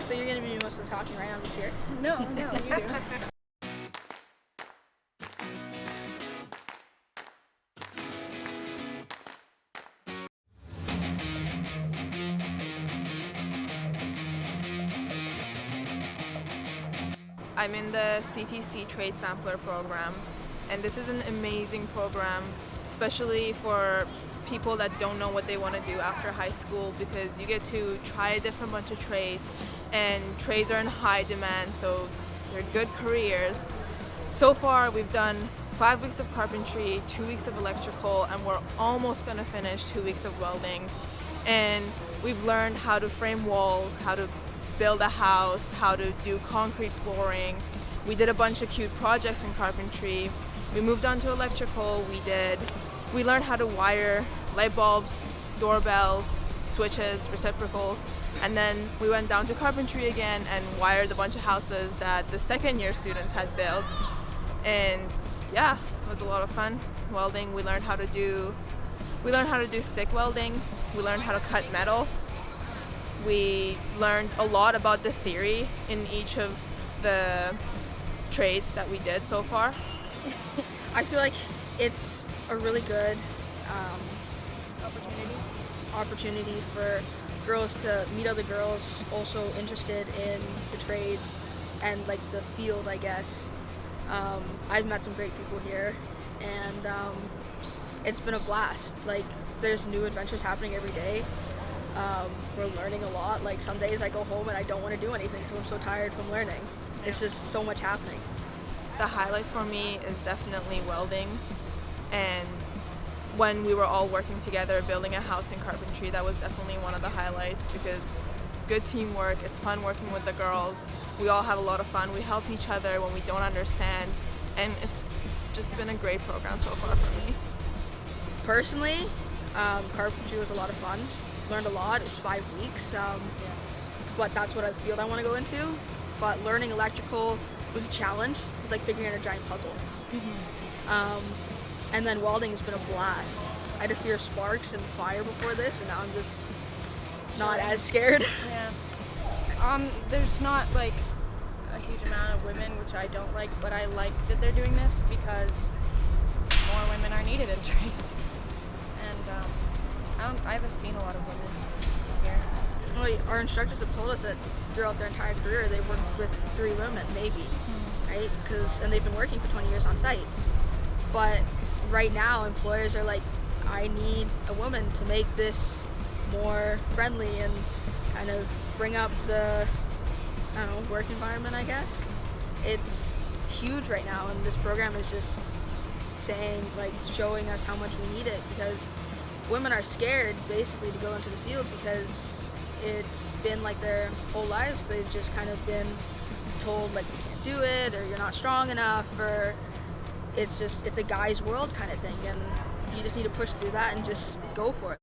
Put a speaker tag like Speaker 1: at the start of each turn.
Speaker 1: So you're going to be doing most of the talking, right? I'm just here.
Speaker 2: No, you do.
Speaker 3: I'm in the CTC Trade Sampler program, and this is an amazing program, especially for people that don't know what they want to do after high school, because you get to try a different bunch of trades, and trades are in high demand, so they're good careers. So far, we've done 5 weeks of carpentry, 2 weeks of electrical, and we're almost going to finish 2 weeks of welding. And we've learned how to frame walls, how to build a house, how to do concrete flooring. We did a bunch of cute projects in carpentry. We moved on to electrical. We learned how to wire light bulbs, doorbells, switches, reciprocals, and then we went down to carpentry again and wired a bunch of houses that the second year students had built. And yeah, it was a lot of fun. Welding, we learned how to do stick welding. We learned how to cut metal. We learned a lot about the theory in each of the trades that we did so far.
Speaker 1: I feel like it's a really good opportunity for girls to meet other girls also interested in the trades and like the field, I guess. I've met some great people here, and it's been a blast. Like, there's new adventures happening every day. We're learning a lot. Like, some days I go home and I don't want to do anything because I'm so tired from learning. It's just so much happening.
Speaker 3: The highlight for me is definitely welding, and when we were all working together building a house in carpentry, that was definitely one of the highlights, because it's good teamwork, it's fun working with the girls, we all have a lot of fun, we help each other when we don't understand, and it's just been a great program so far for me.
Speaker 1: Personally, carpentry was a lot of fun. Learned a lot. It was 5 weeks, but that's what I feel I want to go into. But learning electrical was a challenge. It was like figuring out a giant puzzle. And then welding has been a blast. I had a fear of sparks and fire before this, and now I'm just not as scared.
Speaker 2: Yeah. There's not like a huge amount of women, which I don't like, but I like that they're doing this because more women are needed in trades. And I haven't seen a lot of women here.
Speaker 1: Well, our instructors have told us that throughout their entire career they've worked with 3 women, maybe, right? And they've been working for 20 years on sites. But right now, employers are like, I need a woman to make this more friendly and kind of bring up the, work environment, I guess. It's huge right now, and this program is just showing us how much we need it, because women are scared basically to go into the field because it's been like their whole lives. They've just kind of been told like you can't do it, or you're not strong enough, or it's a guy's world kind of thing, and you just need to push through that and just go for it.